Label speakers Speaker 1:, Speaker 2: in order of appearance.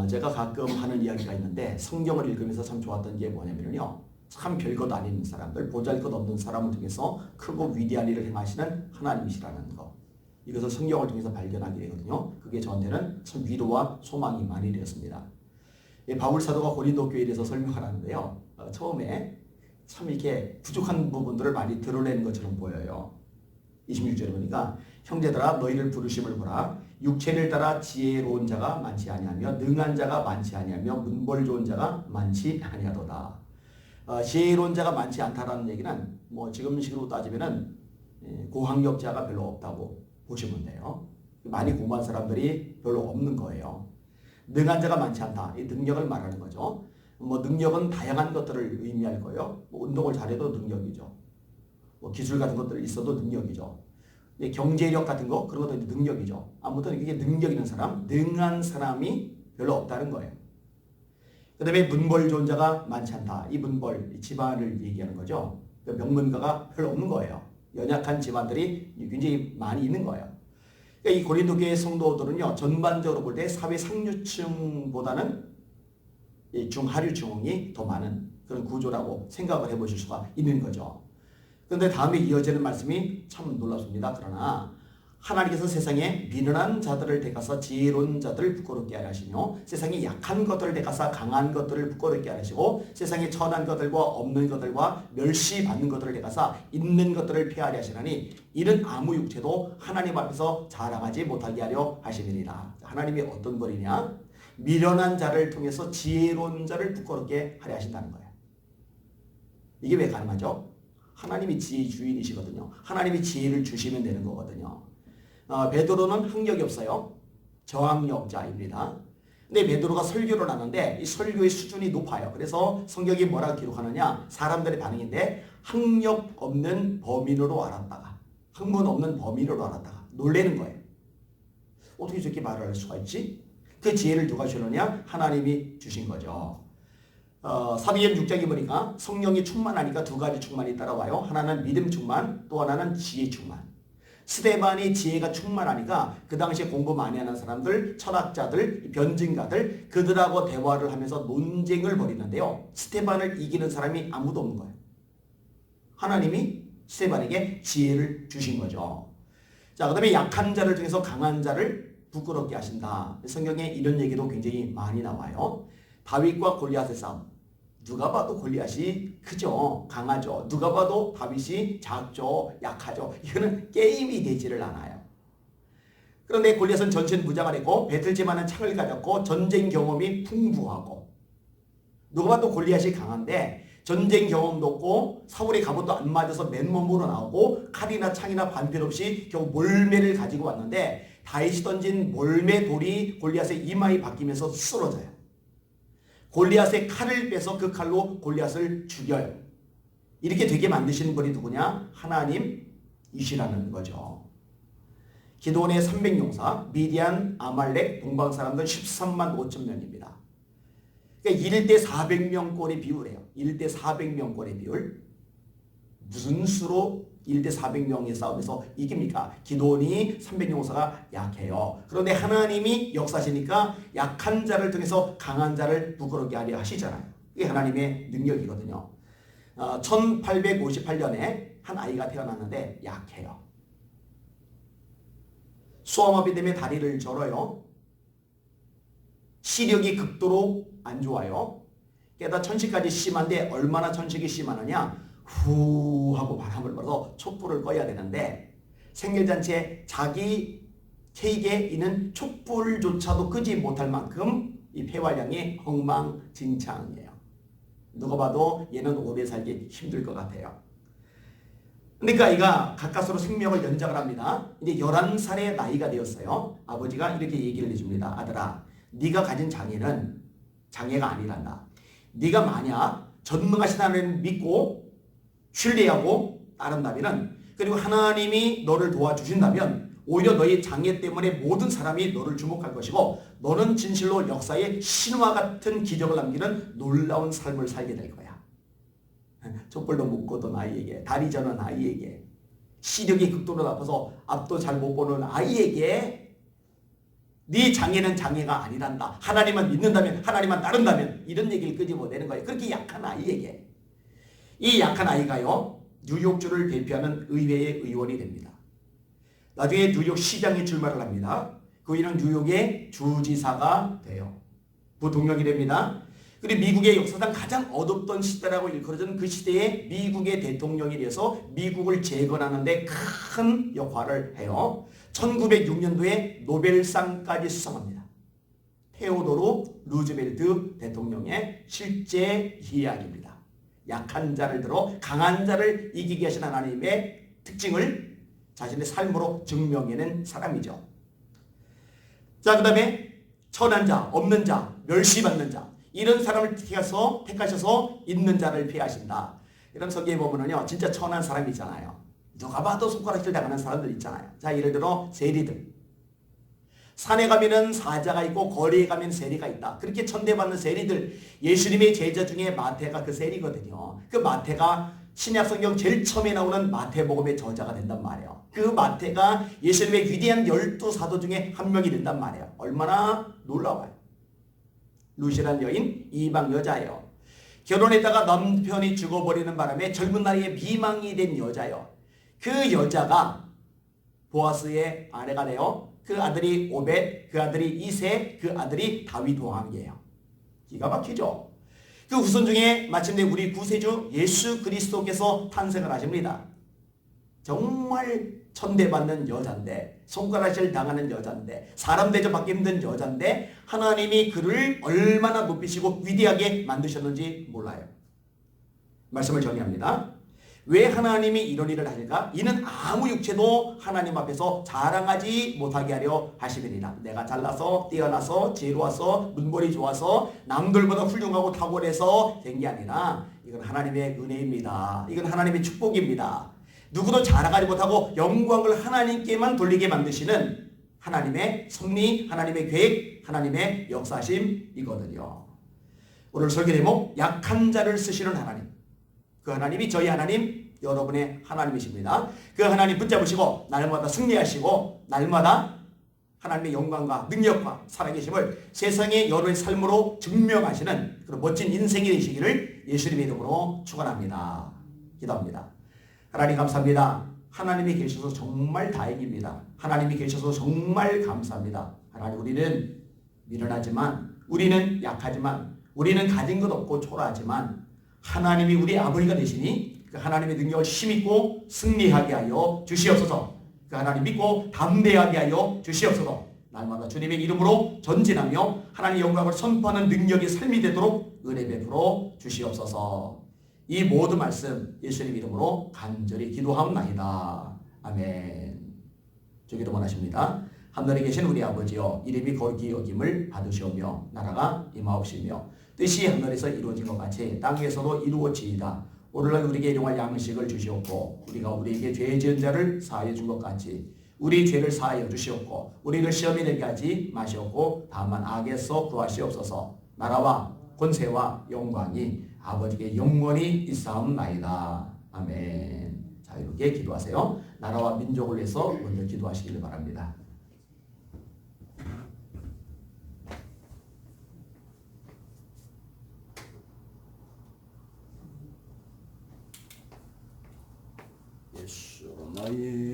Speaker 1: 제가 가끔 하는 이야기가 있는데 성경을 읽으면서 참 좋았던 게 뭐냐면요. 참 별것 아닌 사람들, 보잘것없는 사람을 통해서 크고 위대한 일을 행하시는 하나님이시라는 거. 이것을 성경을 통해서 발견하게 되거든요. 그게 저한테는 참 위로와 소망이 많이 되었습니다. 바울 사도가 고린도 교회에 대해서 설명을 하는데요. 처음에 참 이렇게 부족한 부분들을 많이 드러내는 것처럼 보여요. 26절에 보니까 형제들아 너희를 부르심을 보라. 육체를 따라 지혜로운 자가 많지 아니하며 능한 자가 많지 아니하며 문벌 좋은 자가 많지 아니하도다. 지혜로운 자가 많지 않다라는 얘기는 뭐 지금식으로 따지면은 고학력자가 별로 없다고 보시면 돼요. 많이 공부한 사람들이 별로 없는 거예요. 능한 자가 많지 않다. 이 능력을 말하는 거죠. 뭐 능력은 다양한 것들을 의미할 거예요. 뭐 운동을 잘해도 능력이죠. 뭐 기술 같은 것들이 있어도 능력이죠. 경제력 같은 거 그런 것도 능력이죠. 아무튼 이게 능력 있는 사람, 능한 사람이 별로 없다는 거예요. 그 다음에 문벌 좋은 자가 많지 않다. 이 문벌, 집안을 얘기하는 거죠. 명문가가 별로 없는 거예요. 연약한 집안들이 굉장히 많이 있는 거예요. 그러니까 이 고린도 교회 성도들은요, 전반적으로 볼 때 사회 상류층보다는 중하류층이 더 많은 그런 구조라고 생각을 해보실 수가 있는 거죠. 그런데 다음에 이어지는 말씀이 참 놀랍습니다. 그러나 하나님께서 세상에 미련한 자들을 택하사 지혜로운 자들을 부끄럽게 하려 하시며 세상에 약한 것들을 택하사 강한 것들을 부끄럽게 하려 하시고 세상에 천한 것들과 없는 것들과 멸시받는 것들을 택하사 있는 것들을 폐하려 하시나니 이는 아무 육체도 하나님 앞에서 자랑하지 못하게 하려 하심이니라. 하나님이 어떤 분이냐? 미련한 자를 통해서 지혜로운 자를 부끄럽게 하려 하신다는 거예요. 이게 왜 가능하죠? 하나님이 지혜의 주인이시거든요. 하나님이 지혜를 주시면 되는 거거든요. 베드로는 학력이 없어요. 저학력자입니다. 근데 베드로가 설교를 하는데 이 설교의 수준이 높아요. 그래서 성경이 뭐라고 기록하느냐? 사람들의 반응인데 학력 없는 범인으로 알았다가 학문 없는 범인으로 알았다가 놀라는 거예요. 어떻게 저렇게 말을 할 수가 있지? 그 지혜를 누가 주느냐? 하나님이 주신 거죠. 사도행전 6장에 보니까 성령이 충만하니까 두 가지 충만이 따라와요. 하나는 믿음 충만, 또 하나는 지혜 충만. 스데반이 지혜가 충만하니까 그 당시에 공부 많이 하는 사람들, 철학자들, 변증가들 그들하고 대화를 하면서 논쟁을 벌이는데요. 스데반을 이기는 사람이 아무도 없는 거예요. 하나님이 스데반에게 지혜를 주신 거죠. 자, 그 다음에 약한 자를 통해서 강한 자를 부끄럽게 하신다. 성경에 이런 얘기도 굉장히 많이 나와요. 다윗과 골리앗의 싸움. 누가 봐도 골리앗이 크죠. 강하죠. 누가 봐도 다윗이 작죠. 약하죠. 이거는 게임이 되지를 않아요. 그런데 골리앗은 전신 무장을 했고 배틀지만은 창을 가졌고 전쟁 경험이 풍부하고 누가 봐도 골리앗이 강한데 전쟁 경험도 없고 사울의 갑옷도 안 맞아서 맨몸으로 나오고 칼이나 창이나 반필 없이 겨우 몰매를 가지고 왔는데 다윗이 던진 몰매 돌이 골리앗의 이마에 박히면서 쓰러져요. 골리앗의 칼을 빼서 그 칼로 골리앗을 죽여요. 이렇게 되게 만드시는 분이 누구냐? 하나님이시라는 거죠. 기드온의 300용사, 미디안, 아말렉, 동방 사람들 13만 5천 명입니다. 그러니까 1대 400명꼴의 비율이에요. 1대 400명꼴의 비율. 무슨 수로 1대 400명의 싸움에서 이깁니까? 기드온이 300용사가 약해요. 그런데 하나님이 역사하시니까 약한 자를 통해서 강한 자를 부끄럽게 하려 하시잖아요. 이게 하나님의 능력이거든요. 1858년에 한 아이가 태어났는데 약해요. 수화마비 때문에 다리를 절어요. 시력이 극도로 안 좋아요. 게다가 천식까지 심한데 얼마나 천식이 심하느냐? 후 하고 바람을 불어서 촛불을 꺼야 되는데 생일잔치에 자기 케이크에 있는 촛불조차도 끄지 못할 만큼 이 폐활량이 엉망진창이에요. 누가 봐도 얘는 오래 살기 힘들 것 같아요. 그러니까 아이가 가까스로 생명을 연장을 합니다. 이제 11살의 나이가 되었어요. 아버지가 이렇게 얘기를 해줍니다. 아들아, 네가 가진 장애는 장애가 아니란다. 네가 만약 전능하신 하나님을 믿고 신뢰하고 따른다면 그리고 하나님이 너를 도와주신다면 오히려 너의 장애 때문에 모든 사람이 너를 주목할 것이고 너는 진실로 역사에 신화 같은 기적을 남기는 놀라운 삶을 살게 될 거야. 촛불도 못 끄던 아이에게, 다리 저는 아이에게, 시력이 극도로 나빠서 앞도 잘 못 보는 아이에게 네 장애는 장애가 아니란다. 하나님만 믿는다면, 하나님만 따른다면 이런 얘기를 끄집어내는 거예요. 그렇게 약한 아이에게. 이 약한 아이가요. 뉴욕주를 대표하는 의회의 의원이 됩니다. 나중에 뉴욕 시장에 출마를 합니다. 그 이는 뉴욕의 주지사가 돼요. 부통령이 됩니다. 그리고 미국의 역사상 가장 어둡던 시대라고 일컬어지는 그 시대에 미국의 대통령이 돼서 미국을 재건하는 데 큰 역할을 해요. 1906년도에 노벨상까지 수상합니다. 테오도르 루즈벨트 대통령의 실제 이야기입니다. 약한 자를 들어 강한 자를 이기게 하신 하나님의 특징을 자신의 삶으로 증명해낸 사람이죠. 자, 그 다음에 천한 자, 없는 자, 멸시받는 자 이런 사람을 택하셔서 있는 자를 피하신다. 이런 성경에 보면은요 진짜 천한 사람이 있잖아요. 누가 봐도 손가락질 당하는 사람들 있잖아요. 자, 예를 들어 세리들. 산에 가면은 사자가 있고 거리에 가면 세리가 있다. 그렇게 천대받는 세리들. 예수님의 제자 중에 마태가 그 세리거든요. 그 마태가 신약성경 제일 처음에 나오는 마태복음의 저자가 된단 말이에요. 그 마태가 예수님의 위대한 12사도 중에 한 명이 된단 말이에요. 얼마나 놀라워요. 루시라는 여인, 이방 여자예요. 결혼했다가 남편이 죽어버리는 바람에 젊은 나이에 미망이 된 여자예요. 그 여자가 보아스의 아내가 돼요. 그 아들이 오벳, 그 아들이 이세, 그 아들이 다윗 왕이에요. 기가 막히죠. 그 후손 중에 마침내 우리 구세주 예수 그리스도께서 탄생을 하십니다. 정말 천대받는 여잔데, 손가락질 당하는 여잔데, 사람 대접받기 힘든 여잔데 하나님이 그를 얼마나 높이시고 위대하게 만드셨는지 몰라요. 말씀을 정리합니다. 왜 하나님이 이런 일을 하실까? 이는 아무 육체도 하나님 앞에서 자랑하지 못하게 하려 하시느니라. 내가 잘나서 뛰어나서 지혜로워서 눈물이 좋아서 남들보다 훌륭하고 탁월해서 된 게 아니라 이건 하나님의 은혜입니다. 이건 하나님의 축복입니다. 누구도 자랑하지 못하고 영광을 하나님께만 돌리게 만드시는 하나님의 섭리, 하나님의 계획, 하나님의 역사심이거든요. 오늘 설교 제목 약한 자를 쓰시는 하나님. 그 하나님이 저희 하나님, 여러분의 하나님이십니다. 그 하나님 붙잡으시고 날마다 승리하시고 날마다 하나님의 영광과 능력과 살아계심을 세상의 여러분의 삶으로 증명하시는 그런 멋진 인생이 되시기를 예수님의 이름으로 축원합니다. 기도합니다. 하나님 감사합니다. 하나님이 계셔서 정말 다행입니다. 하나님이 계셔서 정말 감사합니다. 하나님, 우리는 미련하지만, 우리는 약하지만, 우리는 가진 것 없고 초라하지만 하나님이 우리 아버지가 되시니 그 하나님의 능력을 힘있고 승리하게 하여 주시옵소서. 그 하나님 믿고 담대하게 하여 주시옵소서. 날마다 주님의 이름으로 전진하며 하나님의 영광을 선포하는 능력의 삶이 되도록 은혜 베풀어 주시옵소서. 이 모든 말씀 예수님 이름으로 간절히 기도하옵나이다. 아멘. 주기도 원하십니다. 하늘에 계신 우리 아버지여, 이름이 거룩히 여김을 받으시오며 나라가 임하옵시며 뜻이 하늘에서 이루어진 것 같이 땅에서도 이루어지이다. 오늘날 우리에게 일용할 양식을 주시옵고 우리가 우리에게 죄 지은 자를 사하여 준 것 같이 우리 죄를 사하여 주시옵고 우리를 시험에 들게 하지 마시옵고 다만 악에서 구하시옵소서. 나라와 권세와 영광이 아버지께 영원히 있사옵나이다. 아멘. 자, 이렇게 기도하세요. 나라와 민족을 위해서 먼저 기도하시길 바랍니다. 예수 나의